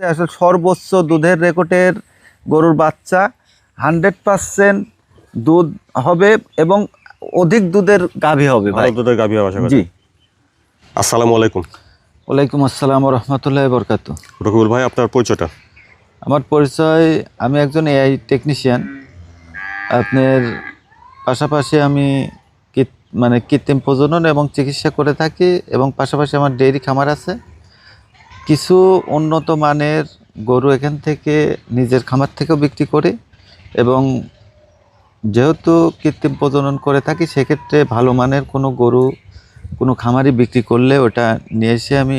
আসলে সর্বোচ্চ দুধের রেকর্ডের গরুর বাচ্চা 100% দুধ হবে এবং অধিক দুধের গাভী হবে ভাই। ভালো দুধের গাভী হবে আশা করি। জি। আসসালামু আলাইকুম। ওয়ালাইকুম আসসালাম ওয়া রাহমাতুল্লাহি ওয়া বারাকাতুহু। রকিবুল ভাই, আপনার পরিচয়টা? আমার পরিচয়, আমি একজন এআই টেকনিশিয়ান। আপনার পাশাপাশি আমি কৃত্রিম প্রজনন এবং চিকিৎসা করে থাকি এবং পাশাপাশি আমার ডেইরি খামার আছে। কিছু উন্নত মানের গরু এখান থেকে নিজের খামার থেকেও বিক্রি করি এবং যেহেতু কৃত্রিম প্রজনন করে থাকি সেক্ষেত্রে ভালো মানের কোনো গরু কোনো খামারি বিক্রি করলে ওটা নিয়ে এসে আমি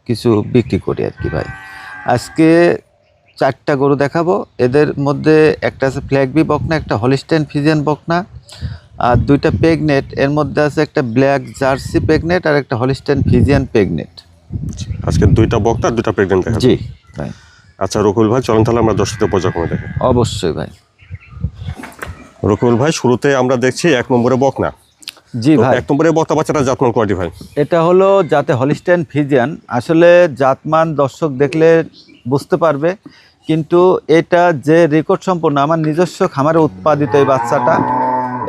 কিছু বিক্রি করি আর কি ভাই। আজকে 4টা গরু দেখাবো। এদের মধ্যে একটা আছে ফ্ল্যাগবি বকনা, একটা হলিস্টাইন ফ্রিজিয়ান বকনা, আর 2টা প্রেগনেট। এর মধ্যে আছে একটা ব্ল্যাক জার্সি প্রেগনেট আর একটা হলিস্টাইন ফ্রিজিয়ান প্রেগনেট। আজকে 2টা বকনা 2টা প্রেগনেন্ট দেখাবো। জি ভাই। আচ্ছা রকিবুল ভাই, চলেন তাহলে আমরা দর্শকদের পর্যায়ক্রমে দেখি। অবশ্যই ভাই। রকিবুল ভাই, শুরুতে আমরা দেখছি 1 নম্বরে বকনা। জি ভাই। 1 নম্বরে বকনা বাচ্চাটা জাতমান কোয়ালিটি ভাই? এটা হলো যাতে হলিস্টাইন ফ্রিজিয়ান। আসলে জাতমান দর্শক দেখলে বুঝতে পারবে, কিন্তু এটা যে রেকর্ড সম্পন্ন আমার নিজস্ব খামারে উৎপাদিত এই বাচ্চাটা,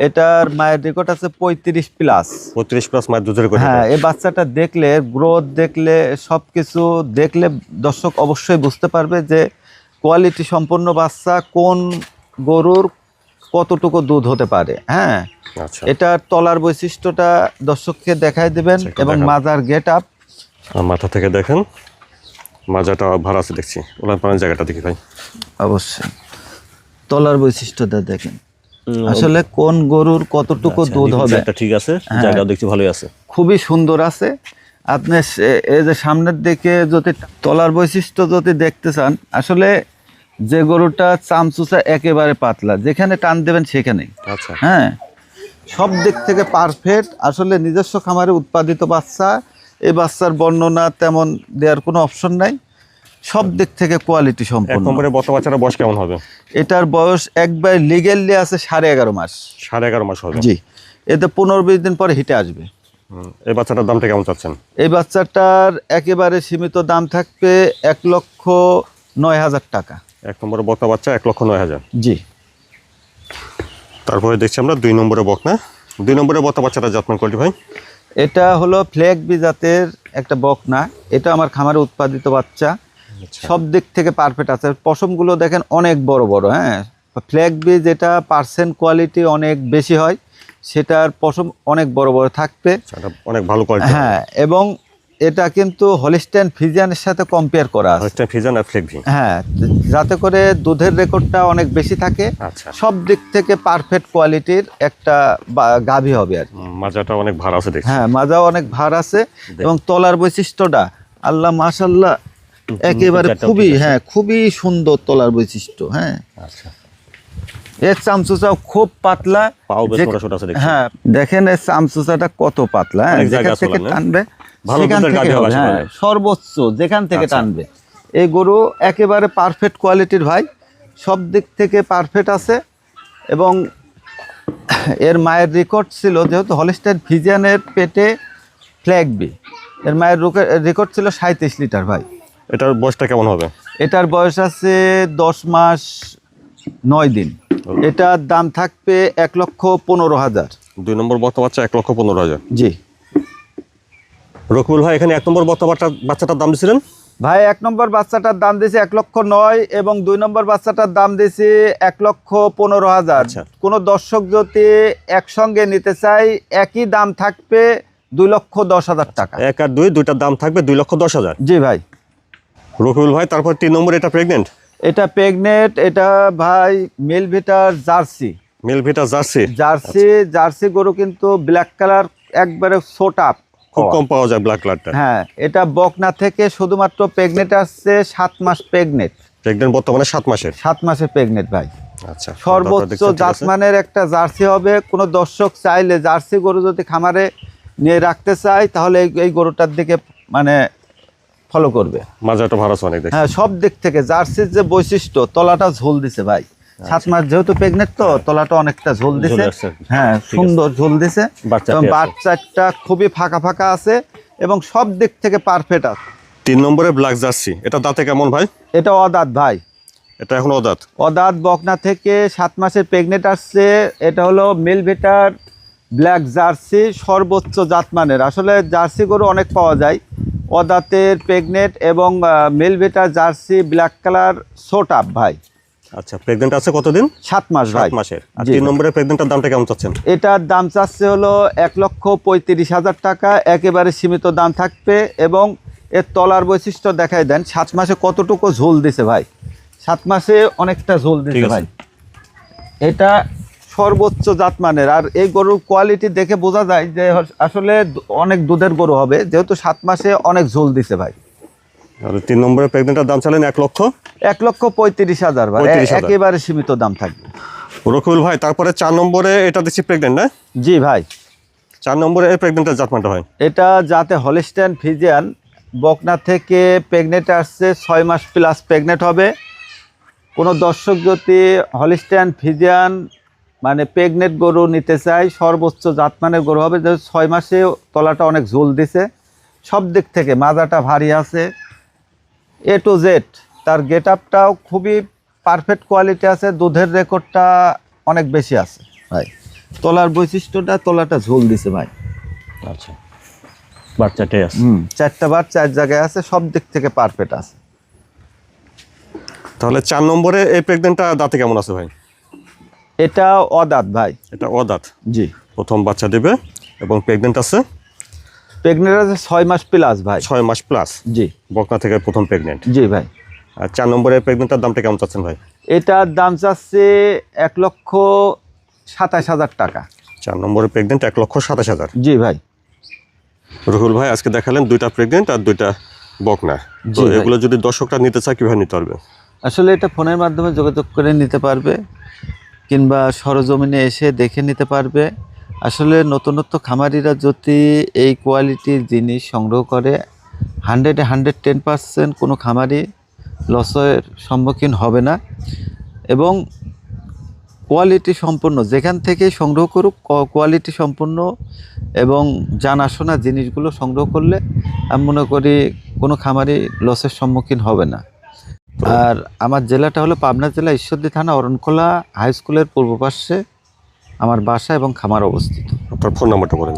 এটার মায়ের রেকর্ড আছে 35+। 35+ মায়ের দুধের রেকর্ড। হ্যাঁ, এই বাচ্চাটা দেখলে, গ্রোথ দেখলে, সব কিছু দেখলে দর্শক অবশ্যই বুঝতে পারবে যে কোয়ালিটি সম্পন্ন বাচ্চা কোন গরুর কতটুকু দুধ হতে পারে। হ্যাঁ, আচ্ছা, এটার তলার বৈশিষ্ট্যটা দর্শককে দেখায় দিবেন এবং মাজার গেট আপ। মাথা থেকে দেখেন, মাজাটা ভালো আছে দেখছি। ওলার পানের জায়গাটা দেখি ভাই। অবশ্যই তলার বৈশিষ্ট্যটা দেখেন, আসলে কোন গরুর কতটুকু দুধ হবে। ঠিক আছে, জায়গাও দেখছি ভালোই আছে, খুবই সুন্দর আছে। আপনি এই যে সামনের দিকে যদি তলার বৈশিষ্ট্য যদি দেখতে চান, আসলে যে গরুটা চামচুচা একেবারে পাতলা, যেখানে টান দেবেন সেখানেই। আচ্ছা, হ্যাঁ, সব দিক থেকে পারফেক্ট। আসলে নিজস্ব খামারে উৎপাদিত বাচ্চা, এই বাচ্চার বর্ণনা তেমন দেওয়ার কোনো অপশন নাই, সব দিক থেকে কোয়ালিটি 1 সম্পন্ন। নম্বরে বকনা বাচ্চাটা বয়স কেমন হবে? এটার বয়স একবার লিগেলি আছে 11.5 মাস। 11.5 মাস হবে। জি, এতে 15-20 দিন পরে হিটে আসবে। এই বাচ্চাটার দামটা কেমন চাচ্ছেন? এই বাচ্চাটার একেবারে সীমিত দাম থাকবে 1,09,000 টাকা। 1 নম্বরে বকনা বাচ্চা 1,09,000। জি। তারপরে দেখছি আমরা 2 নম্বরে বকনা। 2 নম্বরে বকনা বাচ্চাটা জাতমান কোয়ালিটি ভাই? এটা হলো ফ্ল্যাগবি জাতের একটা বকনা। এটা আমার খামারে উৎপাদিত বাচ্চা, সব দিক থেকে পারফেক্ট আছে। পশমগুলো দেখেন অনেক বড় বড়। হ্যাঁ, ফ্ল্যাগবি যেটা পার্সেন্ট কোয়ালিটি অনেক বেশি হয়, সেটার পশম অনেক বড় বড় থাকবে, অনেক ভালো কোয়ালিটি। হ্যাঁ, এবং এটা কিন্তু হলিস্টাইন ফ্রিজিয়ানের সাথে কম্পেয়ার করা আছে। হলিস্টাইন ফ্রিজিয়ান আর ফ্ল্যাগবি। হ্যাঁ, যাতে করে দুধের রেকর্ডটা অনেক বেশি থাকে। আচ্ছা, সব দিক থেকে পারফেক্ট কোয়ালিটির একটা গাভী হবে আর কি। মাজাটা অনেক ভার আছে দেখছি। হ্যাঁ, মাজাও অনেক ভার আছে এবং তলার বৈশিষ্ট্যটা আল্লাহ মাশাআল্লাহ একেবারে খুবই সুন্দর তলার বৈশিষ্ট্য। হ্যাঁ, আচ্ছা, এর চামচুচাও খুব পাতলা। পাও বেশ ছোট ছোট আছে দেখছি। হ্যাঁ, দেখেন এর চামচুচাটা কত পাতলা। হ্যাঁ, যেখান থেকে টানবে সেখান থেকে হবে। হ্যাঁ, সর্বোচ্চ যেখান থেকে টানবে। এই গরু একেবারে পারফেক্ট কোয়ালিটির ভাই, সব দিক থেকে পারফেক্ট আছে। এবং এর মায়ের রেকর্ড ছিল, যেহেতু হলিস্টাইন ফ্রিজিয়ানের পেটে ফ্ল্যাগবি, এর মায়ের রেকর্ড ছিল 37 লিটার ভাই। এটার বয়সটা কেমন হবে? এটার বয়স আছে 10 মাস 9 দিন। এটার দাম থাকবে 1,15,000। 2 নম্বর বকনা বাচ্চা 1,15,000। জি। রকিবুল ভাই, এখানে 1 নম্বর বকনা বাচ্চাটার দাম দিয়েছিলেন ভাই? 1 নম্বর বাচ্চাটার দাম দিয়েছে 1,09,000 এবং 2 নম্বর বাচ্চাটার দাম দিয়েছে 1,15,000। কোনো দর্শক যদি একসঙ্গে নিতে চাই, একই দাম থাকবে 2,10,000 টাকা। 1 আর 2 দুইটার দাম থাকবে 2,10,000। জি ভাই। রকিবুল ভাই, তারপর 3 নম্বর এটা প্রেগনেন্ট? এটা প্রেগনেন্ট। এটা ভাই মিলভিটার জার্সি। মিলভিটা জার্সি। জার্সি গরু, কিন্তু ব্ল্যাক কালার একবারে সোটা, খুব কম পাওয়া যায় ব্ল্যাক কালারটা। হ্যাঁ, এটা বকনা থেকে শুধুমাত্র প্রেগনেন্ট আসছে 7 মাস প্রেগনেন্ট। প্রেগনেন্ট বর্তমানে 7 মাসের। 7 মাসের প্রেগনেন্ট ভাই। আচ্ছা, সর্বোচ্চ জাতমানের একটা জার্সি হবে। কোনো দর্শক চাইলে জার্সি গরু যদি খামারে নিয়ে রাখতে চায়, তাহলে এই গরুটার দিকে ফলো করবে। মাজাটা ভালো আছে অনেক দেখছি। হ্যাঁ, সব দিক থেকে জার্সির যে বৈশিষ্ট্য, তলাটা ঝোল দিছে ভাই। 7 মাস যেহেতু প্রেগনেন্ট, তো তলাটা অনেকটা ঝোল দিছে। হ্যাঁ, সুন্দর ঝোল দিছে এবং বাচ্চাটা খুবই ফাঁকা ফাঁকা আছে এবং সব দিক থেকে পারফেক্ট আছে। 3 নম্বরে ব্ল্যাক জার্সি, এটা দাঁতে কেমন ভাই? এটা অদাঁত ভাই, এটা এখন অদাঁত। অদাঁত বকনা থেকে 7 মাসের প্রেগনেন্ট আসছে। এটা হলো মিলভিটার ব্ল্যাক জার্সি, সর্বোচ্চ জাতমানের। আসলে জার্সি গরু অনেক পাওয়া যায়, অদাঁতের প্রেগনেন্ট এবং মিলভিটার জার্সি ব্ল্যাক কালার সোট আপ ভাই। আচ্ছা, প্রেগনেন্ট আছে কতদিন? 7 মাস ভাই। 7 মাসের। আর জি 3 ভাই। নম্বরের প্রেগনেন্টের দামটা কেমন চাচ্ছেন? এটার দাম চাচ্ছে হলো 1,35,000 টাকা, একেবারে সীমিত দাম থাকবে। এবং এর তলার বৈশিষ্ট্য দেখাই দেন, 7 মাসে কতটুকু ঝোল দিছে ভাই। 7 মাসে অনেকটা ঝোল ঠিক দিছে আছে। ভাই। এটা সর্বোচ্চ জাতমানের। আর এই গরুর কোয়ালিটি দেখে বোঝা যায় যে আসলে অনেক দুধের গরু হবে, যেহেতু 7 মাসে অনেক ঝোল দিছে ভাই। আর 3 নম্বরের প্রেগনেন্টের দাম চালেন 1,35,000 ভাই, 35,000 একেবারে সীমিত দাম থাকবে। রকিবুল ভাই, তারপরে 4 নম্বরে এটা দিচ্ছি প্রেগনেন্ট না? জি ভাই, 4 নম্বরে এই প্রেগনেন্টের জাতমানটা ভাই? এটা যাতে হলিস্টাইন ফ্রিজিয়ান, বকনা থেকে প্রেগনেন্ট আসছে, 6 মাস প্লাস প্রেগনেন্ট হবে। কোনো দর্শক যদি হলিস্টাইন ফ্রিজিয়ান মানে প্রেগনেন্ট গরু নিতে চায়, সর্বোচ্চ জাতমানের গরু হবে, যে 6 মাসে তলাটা অনেক ঝোল দিছে, সব দিক থেকে মাজাটা ভারী আছে, এ টু জেড। তার গেট আপটাও খুবই পারফেক্ট কোয়ালিটি আছে, দুধের রেকর্ডটা অনেক বেশি আছে ভাই। তলার বৈশিষ্ট্যটা, তলাটা ঝোল দিছে ভাই। আচ্ছা, বাচ্চাটাই আছে। 4টা বার 4 জায়গায় আছে, সব দিক থেকে পারফেক্ট আছে। তাহলে 4 নম্বরে এই প্রেগনেন্টটা দাঁতে কেমন আছে ভাই? এটা অদাঁত ভাই। এটা অদাঁত, জি। প্রথম বাচ্চা দেবে এবং প্রেগনেন্ট আছে? প্রেগনেন্ট আছে 6 মাস প্লাস ভাই। 6 মাস প্লাস। জি। বকনা থেকে প্রথম প্রেগনেন্ট। জি ভাই। আর 4 নম্বরের প্রেগনেন্টটার দামটা কেমন চাচ্ছেন ভাই? এটার দাম চাচ্ছে 1,27,000 টাকা। 4 নম্বরের প্রেগনেন্ট 1,27,000। জি ভাই। রকিবুল ভাই, আজকে দেখালেন 2টা প্রেগনেন্ট আর 2টা বকনা। তো জি ভাই। এগুলো যদি দর্শকরা নিতে চায় কিভাবে নিতে পারবে? আসলে এটা ফোনের মাধ্যমে যোগাযোগ করে নিতে পারবে, কিংবা সরজমিনে এসে দেখে নিতে পারবে। আসলে নতুনত্ব খামারিরা যদি এই কোয়ালিটির জিনিস সংগ্রহ করে, 110% কোনো খামারি লসের সম্মুখীন হবে না। এবং কোয়ালিটি সম্পন্ন, যেখান থেকে সংগ্রহ করুক, কোয়ালিটি সম্পন্ন এবং জানাশোনা জিনিসগুলো সংগ্রহ করলে আমি মনে করি কোনো খামারি লসের সম্মুখীন হবে না। আর আমার জেলাটা হলো পাবনা জেলা, ঈশ্বরদী থানা, অরণখোলা হাই স্কুলের পূর্ব পাশে আমার বাসা এবং খামার অবস্থিত। আপনার ফোন নাম্বারটা বলেন।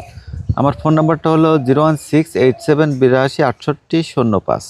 আমার ফোন নাম্বারটা হলো 01687826805।